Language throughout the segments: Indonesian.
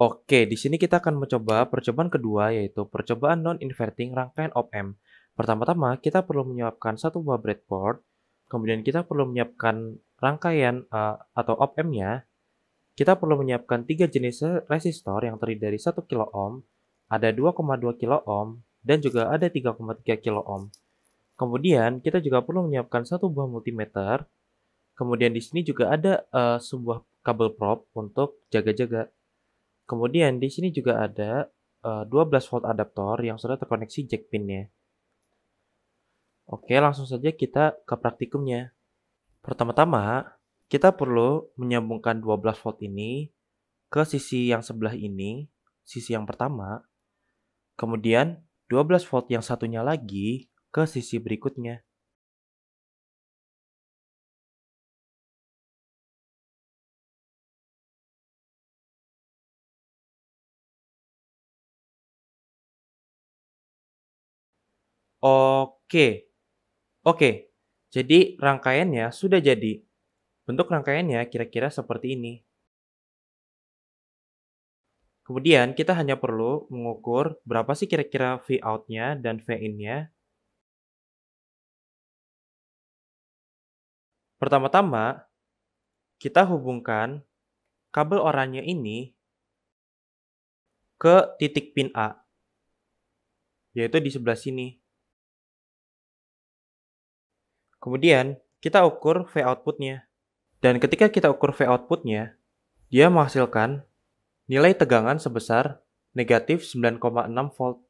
Oke, di sini kita akan mencoba percobaan kedua, yaitu percobaan non-inverting rangkaian op-amp. Pertama-tama, kita perlu menyiapkan satu buah breadboard, kemudian kita perlu menyiapkan rangkaian atau op-amp-nya. Kita perlu menyiapkan 3 jenis resistor yang terdiri dari 1 kilo ohm, ada 2,2 kilo ohm, dan juga ada 3,3 kilo ohm. Kemudian, kita juga perlu menyiapkan satu buah multimeter. Kemudian di sini juga ada sebuah kabel prop untuk jaga-jaga. Kemudian di sini juga ada 12 volt adaptor yang sudah terkoneksi jack pin-nya. Oke, langsung saja kita ke praktikumnya. Pertama-tama, kita perlu menyambungkan 12 volt ini ke sisi yang sebelah ini, sisi yang pertama. Kemudian 12 volt yang satunya lagi ke sisi berikutnya. Oke, oke. Jadi rangkaiannya sudah jadi. Bentuk rangkaiannya kira-kira seperti ini. Kemudian kita hanya perlu mengukur berapa sih kira-kira V out-nya dan V in-nya. Pertama-tama, kita hubungkan kabel oranye ini ke titik pin A, yaitu di sebelah sini. Kemudian, kita ukur V output-nya. Dan ketika kita ukur V output-nya, dia menghasilkan nilai tegangan sebesar negatif 9,6 volt.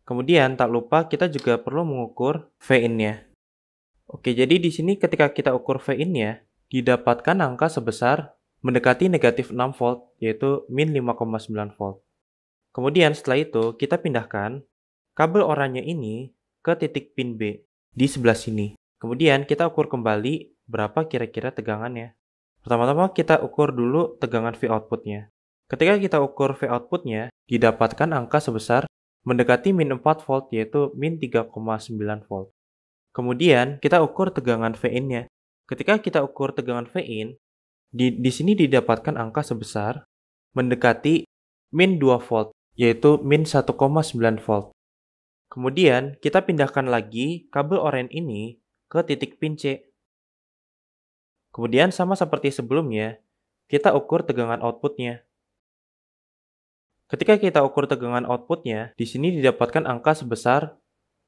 Kemudian, tak lupa kita juga perlu mengukur V in-nya. Oke, jadi di sini ketika kita ukur V in-nya, didapatkan angka sebesar mendekati negatif 6 volt, yaitu min 5,9 volt. Kemudian setelah itu, kita pindahkan kabel oranye ini ke titik pin B di sebelah sini. Kemudian kita ukur kembali berapa kira-kira tegangannya. Pertama-tama kita ukur dulu tegangan V output-nya. Ketika kita ukur V output-nya, didapatkan angka sebesar mendekati min 4 volt, yaitu min 3,9 volt. Kemudian kita ukur tegangan V in-nya. Ketika kita ukur tegangan V in, di sini didapatkan angka sebesar mendekati min 2 volt, yaitu min 1,9 volt. Kemudian kita pindahkan lagi kabel oranye ini ke titik pin C. Kemudian sama seperti sebelumnya, kita ukur tegangan output-nya. Ketika kita ukur tegangan output-nya, di sini didapatkan angka sebesar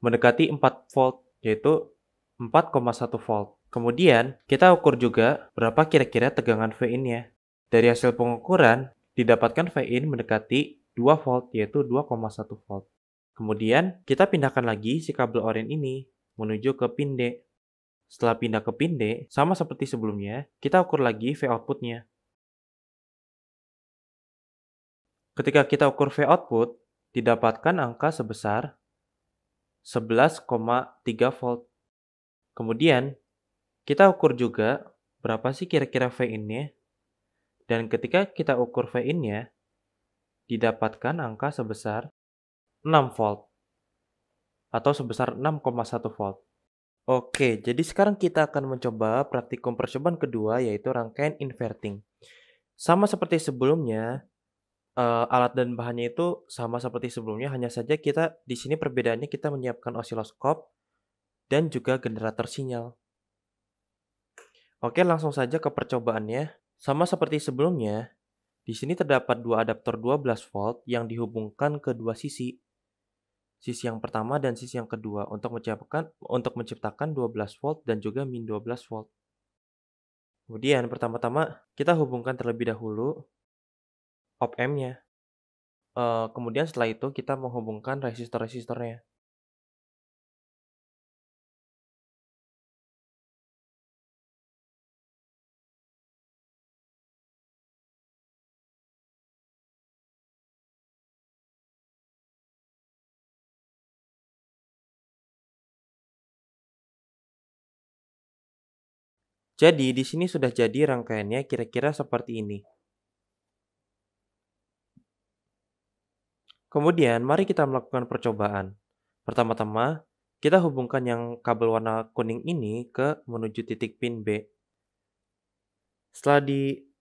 mendekati 4 volt, yaitu 4,1 volt. Kemudian, kita ukur juga berapa kira-kira tegangan V in-nya. Dari hasil pengukuran, didapatkan V in mendekati 2 volt, yaitu 2,1 volt. Kemudian, kita pindahkan lagi si kabel oranye ini menuju ke pin D. Setelah pindah ke pin D, sama seperti sebelumnya, kita ukur lagi V output-nya. Ketika kita ukur V output, didapatkan angka sebesar 11,3 volt. Kemudian, kita ukur juga berapa sih kira-kira V in-nya. Dan ketika kita ukur V in-nya, didapatkan angka sebesar 6 volt atau sebesar 6,1 volt. Oke, jadi sekarang kita akan mencoba praktikum percobaan kedua, yaitu rangkaian inverting. Sama seperti sebelumnya, alat dan bahannya itu sama seperti sebelumnya, hanya saja kita di sini perbedaannya kita menyiapkan osiloskop dan juga generator sinyal. Oke, langsung saja ke percobaannya. Sama seperti sebelumnya, di sini terdapat dua adaptor 12 volt yang dihubungkan ke dua sisi. Sisi yang pertama dan sisi yang kedua untuk menciptakan 12 volt dan juga min 12 volt. Kemudian pertama-tama kita hubungkan terlebih dahulu op-amp-nya. Kemudian setelah itu kita menghubungkan resistor-resistornya. Jadi di sini sudah jadi rangkaiannya kira-kira seperti ini. Kemudian mari kita melakukan percobaan. Pertama-tama kita hubungkan yang kabel warna kuning ini ke menuju titik pin B. Setelah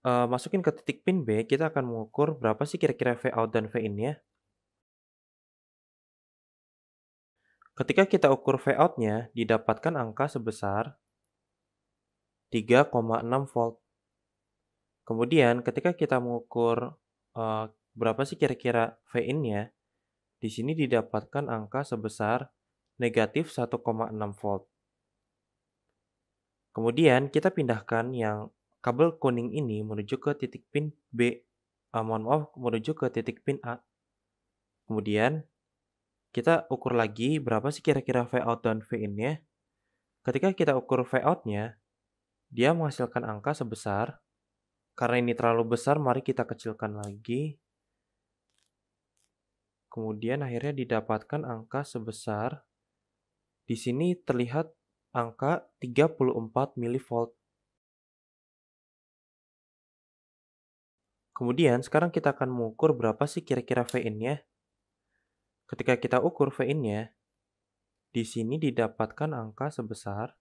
masukin ke titik pin B, kita akan mengukur berapa sih kira-kira V out dan V in-nya. Ketika kita ukur V out-nya, didapatkan angka sebesar 3,6 volt. Kemudian ketika kita mengukur, berapa sih kira-kira V in-nya, di sini didapatkan angka sebesar negatif 1,6 volt. Kemudian kita pindahkan yang kabel kuning ini menuju ke titik pin B, mohon maaf, menuju ke titik pin A. Kemudian kita ukur lagi berapa sih kira-kira V out dan V in-nya. Ketika kita ukur V out-nya, dia menghasilkan angka sebesar, karena ini terlalu besar, mari kita kecilkan lagi. Kemudian akhirnya didapatkan angka sebesar, di sini terlihat angka 34 mV. Kemudian sekarang kita akan mengukur berapa sih kira-kira V in-nya. Ketika kita ukur V in-nya, di sini didapatkan angka sebesar,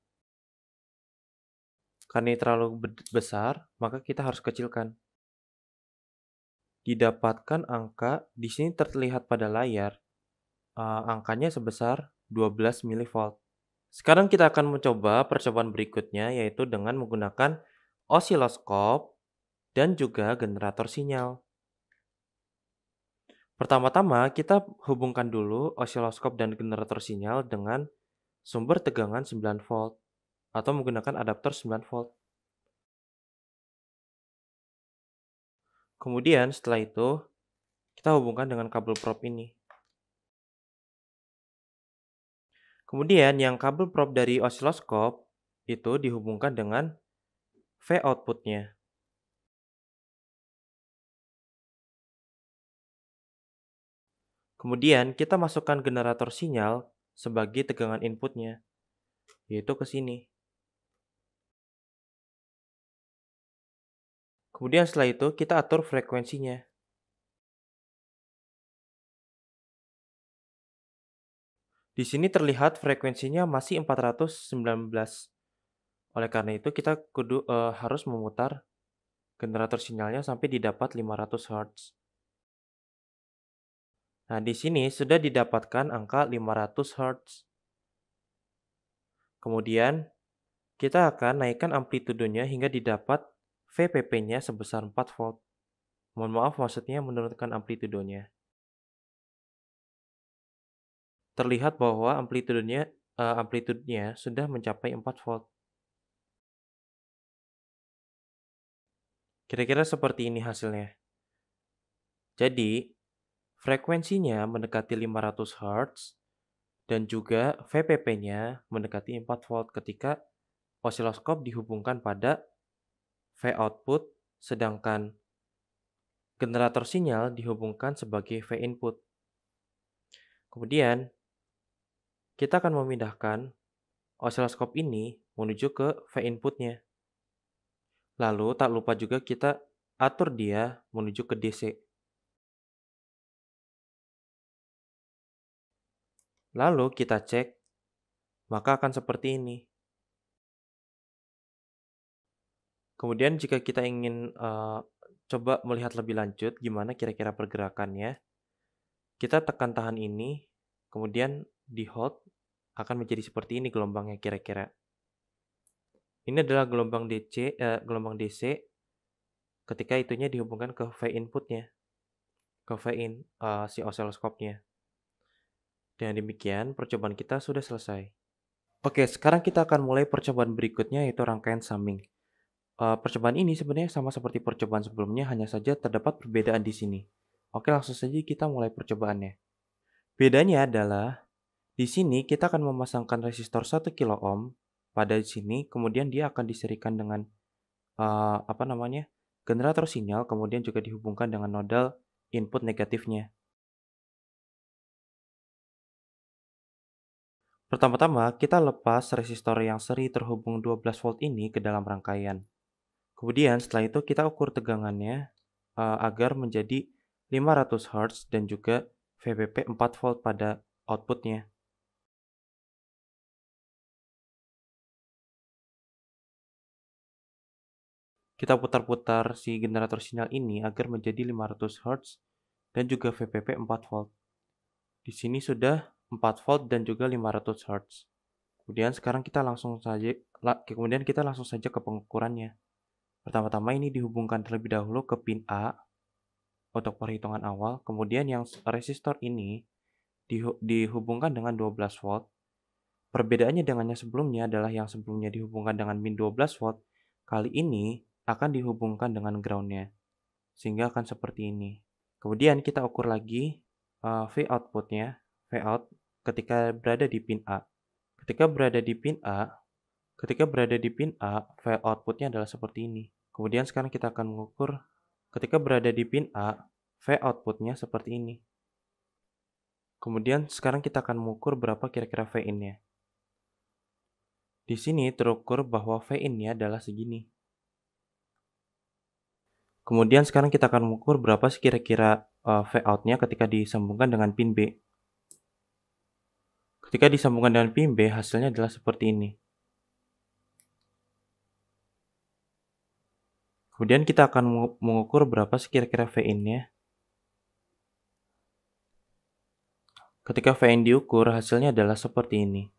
karena ini terlalu besar, maka kita harus kecilkan. Didapatkan angka, di sini terlihat pada layar, angkanya sebesar 12 mV. Sekarang kita akan mencoba percobaan berikutnya, yaitu dengan menggunakan osiloskop dan juga generator sinyal. Pertama-tama, kita hubungkan dulu osiloskop dan generator sinyal dengan sumber tegangan 9 volt atau menggunakan adaptor 9 volt. Kemudian setelah itu, kita hubungkan dengan kabel probe ini. Kemudian yang kabel probe dari osiloskop itu dihubungkan dengan V output-nya. Kemudian kita masukkan generator sinyal sebagai tegangan inputnya, yaitu ke sini. Kemudian setelah itu kita atur frekuensinya. Di sini terlihat frekuensinya masih 419. Oleh karena itu kita harus memutar generator sinyalnya sampai didapat 500 Hz. Nah, di sini sudah didapatkan angka 500 Hz. Kemudian kita akan naikkan amplitudenya hingga didapat VPP-nya sebesar 4 volt. Mohon maaf, maksudnya menurunkan amplitudenya. Terlihat bahwa amplitudenya sudah mencapai 4 volt. Kira-kira seperti ini hasilnya. Jadi, frekuensinya mendekati 500 Hz dan juga VPP-nya mendekati 4 volt ketika osiloskop dihubungkan pada V output, sedangkan generator sinyal dihubungkan sebagai V input. Kemudian, kita akan memindahkan osiloskop ini menuju ke V inputnya. Lalu, tak lupa juga kita atur dia menuju ke DC. Lalu kita cek, maka akan seperti ini. Kemudian jika kita ingin coba melihat lebih lanjut gimana kira-kira pergerakannya, kita tekan tahan ini, kemudian di hold, akan menjadi seperti ini gelombangnya kira-kira. Ini adalah gelombang DC ketika itunya dihubungkan ke V inputnya, ke V in si osiloskopnya. Dengan demikian, percobaan kita sudah selesai. Oke, sekarang kita akan mulai percobaan berikutnya, yaitu rangkaian summing. Percobaan ini sebenarnya sama seperti percobaan sebelumnya, hanya saja terdapat perbedaan di sini. Oke, langsung saja kita mulai percobaannya. Bedanya adalah, di sini kita akan memasangkan resistor 1 kilo ohm pada sini, kemudian dia akan diserikan dengan generator sinyal, kemudian juga dihubungkan dengan nodal input negatifnya. Pertama-tama, kita lepas resistor yang seri terhubung 12 volt ini ke dalam rangkaian. Kemudian setelah itu kita ukur tegangannya agar menjadi 500 Hz dan juga VPP 4 volt pada outputnya. Kita putar-putar si generator sinyal ini agar menjadi 500 Hz dan juga VPP 4 volt. Di sini sudah 4 volt dan juga 500 Hz. Kemudian kita langsung saja ke pengukurannya. Pertama-tama ini dihubungkan terlebih dahulu ke pin A untuk perhitungan awal, kemudian yang resistor ini dihubungkan dengan 12 volt. Perbedaannya dengan yang sebelumnya adalah yang sebelumnya dihubungkan dengan min 12 volt, kali ini akan dihubungkan dengan ground-nya, sehingga akan seperti ini. Kemudian kita ukur lagi V output-nya, V out ketika berada di pin A. Ketika berada di pin A, V output-nya adalah seperti ini. Kemudian sekarang kita akan mengukur ketika berada di pin A, V output-nya seperti ini. Kemudian sekarang kita akan mengukur berapa kira-kira V in-nya. Di sini terukur bahwa V in-nya adalah segini. Kemudian sekarang kita akan mengukur berapa sih kira-kira V out-nya ketika disambungkan dengan pin B. Ketika disambungkan dengan pin B, hasilnya adalah seperti ini. Kemudian kita akan mengukur berapa sih kira-kira V in-nya. Ketika V in diukur, hasilnya adalah seperti ini.